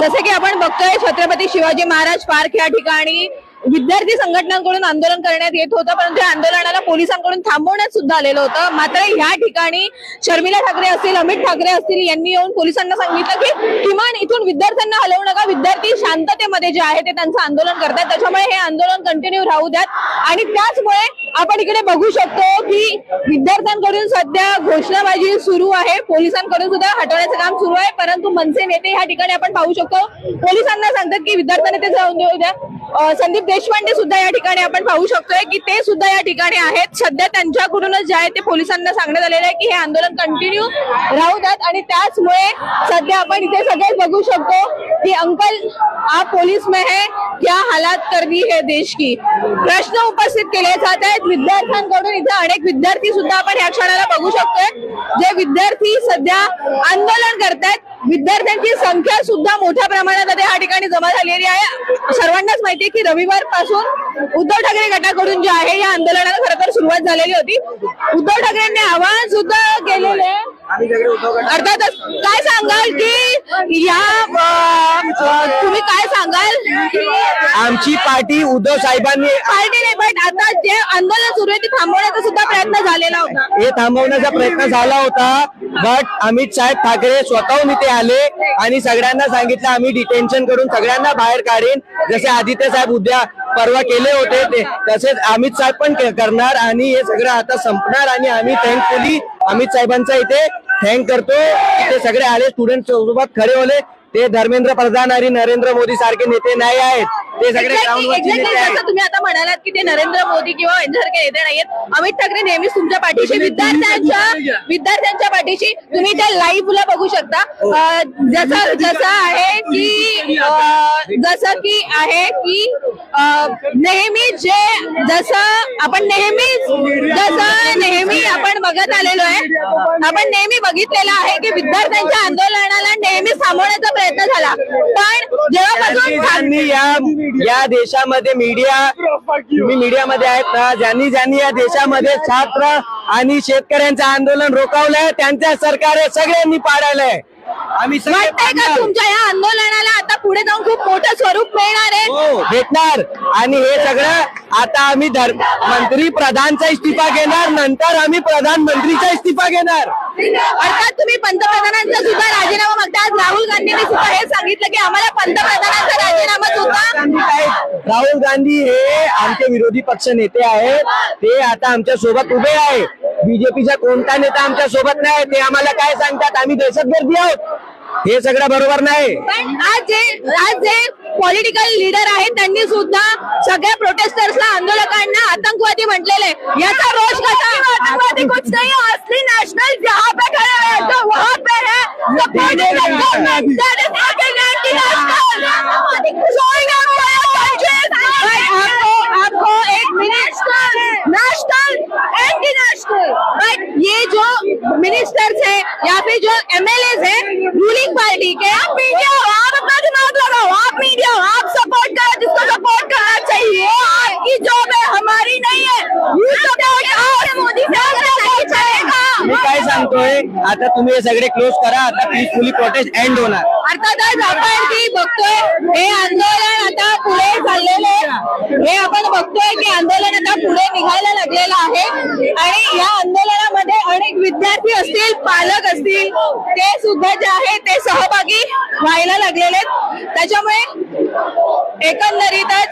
जसे की आपण बघतोय छत्रपती शिवाजी महाराज पार्क या ठिकाणी विद्यार्थी संघटनांकडून आंदोलन करण्यात येत होतं, परंतु या आंदोलनाला पोलिसांकडून थांबवण्यात सुद्धा आलेलं होतं। मात्र या ठिकाणी शर्मिला ठाकरे असतील, अमित ठाकरे असतील यांनी येऊन पोलिसांना सांगितलं की किमान इथून विद्यार्थ्यांना हलवू नका, विद्यार्थी शांततेमध्ये जे आहे ते त्यांचं आंदोलन करतात, त्याच्यामुळे हे आंदोलन कंटिन्यू राहू द्यात। आणि त्याचमुळे आपण इकडे बघू शकतो की विद्यार्थ्यांकडून सध्या घोषणाबाजी सुरू आहे, पोलिसांकडून सुद्धा हटवण्याचं काम सुरू आहे, परंतु मनसे नेते या ठिकाणी आपण पाहू शकतो पोलिसांना सांगतात की विद्यार्थ्यांना ते जाऊन देऊ द्या। संदीप देशपांडे सुद्धा या ठिकाणी आपण पाहू शकतोय की ते सुद्धा या ठिकाणी आहेत। सध्या त्यांच्याकडूनच जे आहे ते पोलिसांना सांगण्यात आलेलं आहे की हे आंदोलन कंटिन्यू राहू द्यात। आणि त्याचमुळे सध्या आपण इथे सगळे बघू शकतो की अंकल आप पुलिस में है, क्या हालात कर दी है देश की, प्रश्न उपस्थित केले जात आहेत विद्यार्थ्यांकडून। इथे अनेक विद्यार्थी सुद्धा आपण या क्षणाला बघू शकतोय जे विद्यार्थी सध्या आंदोलन करतायत। विद्यार्थ्यांची संख्या सुद्धा मोठ्या प्रमाणात या ठिकाणी जमा झालेली आहे। सर्वांनाच माहिती आहे की रविवार पासून उद्धव ठाकरे गटाकडून जे आहे या आंदोलनाला खरं तर सुरुवात झालेली होती। उद्धव ठाकरेंनी आवाहन सुद्धा केलेले आहे। अर्थातच काय सांगाल की या तुम्ही काय सांगाल आमची पार्टी उद्धव साहेबांनी पार्टी नाही पण आता जे आंदोलन सुरू आहे ते थांबवण्याचा सुद्धा प्रयत्न झालेला होता, हे थांबवण्याचा प्रयत्न झाला होता, बट अमित साहेब ठाकरे स्वतःहून इथे आले आणि सगळ्यांना सांगितलं आम्ही डिटेन्शन करून सगळ्यांना बाहेर काढीन, जसे आदित्य साहेब उद्या परवा केले होते ते तसेच अमित साहेब पण करणार। आणि हे सगळं आता संपणार आणि आम्ही थँकफुली अमित साहेबांचा इथे थँक करतो की ते सगळे आले, स्टुडंट सोबत खरे होले। ते धर्मेंद्र प्रधान आणि नरेंद्र मोदी सारखे नेते नाही आहेत, ते सगळे ग्राउंडवरचे नेते आहेत। तुम्ही आता म्हणालात की ते नरेंद्र मोदी किंवा यांच्यासारखे नेते नाहीयेत, अमित ठाकरे नेहमीच तुमच्या पाठीशी, विद्यार्थ्यांच्या पाठीशी। तुम्ही त्या लाईव्हला बघू शकता जसं आहे की नेहमी जसं आपण नेहमी आपण बघत आलेलो आहे, आपण नेहमी बघितलेलं आहे की विद्यार्थ्यांच्या आंदोलनाला नेहमीच थांबवण्याचा प्रयत्न झाला, पण जेव्हापासून या देशामध्ये तुम्ही मीडियामध्ये आहेत ना, ज्यांनी या देशामध्ये छात्र आणि शेतकऱ्यांचं आंदोलन रोखवलंय त्यांच्या सरकार सगळ्यांनी पाडायलंय। आम्ही वाटतंय का तुमच्या या आंदोलनाला आता पुढे जाऊन खूप मोठं स्वरूप मिळणार आहे? हो भेटणार। आणि हे सगळं आता आम्ही मंत्री प्रधानचा इस्तिफा घेणार, नंतर आम्ही प्रधानमंत्रीचा इस्तिफा घेणार। अर्थात तुम्ही पंतप्रधानांचा सुद्धा राजीनामा मागता। आज राहुल गांधींनी सुद्धा हे सांगितलं की आम्हाला पंतप्रधानांचा राजीनामा सुद्धा। राहुल गांधी हे आमचे विरोधी पक्ष नेते आहेत, ते आता आमच्या सोबत उभे आहे। बीजेपीचा कोणता नेता आमच्या सोबत नाही, ते आम्हाला काय सांगतात आम्ही दहशतगर्दी आहोत, हे सगळं बरोबर नाही। पण आज जे पॉलिटिकल लीडर आहेत त्यांनी सुद्धा सगळ्या प्रोटेस्टर्सला, आंदोलकांना आतंकवादी म्हटलेले, याचा रोष कसा? आतंकवादी कुछ नहीं, असली नेशनल जहाँ पे खड़े हैं तो वहाँ पे है आपको एक नेशनल एंटी नेशनल, बट ये जो मिनिस्टर्स है या फिर जो एमएलए है रूलिंग पार्टी के, आप मीडिया हो, आप अपना दिमाग लगाओ, आप मीडिया हो, आप सपोर्ट करो जिसको सपोर्ट करना चाहिए, आपकी जॉब है हमारी नहीं है। मोदी मी काय सांगतोय आता तुम्ही हे सगळे क्लोज करा, आता पीसफुली प्रोटेस्ट एंड होणार। अर्थातच आपण ती बघतोय हे आंदोलन आता पुढे चाललेले, हे आपण बघतोय की आंदोलन आता पुढे निघायला लागलेलं आहे आणि या आंदोलनामध्ये अनेक विद्यार्थी असतील, पालक असतील, ते सुद्धा जे आहे ते सहभागी व्हायला लागलेले आहेत। त्याच्यामुळे एकंदरीतच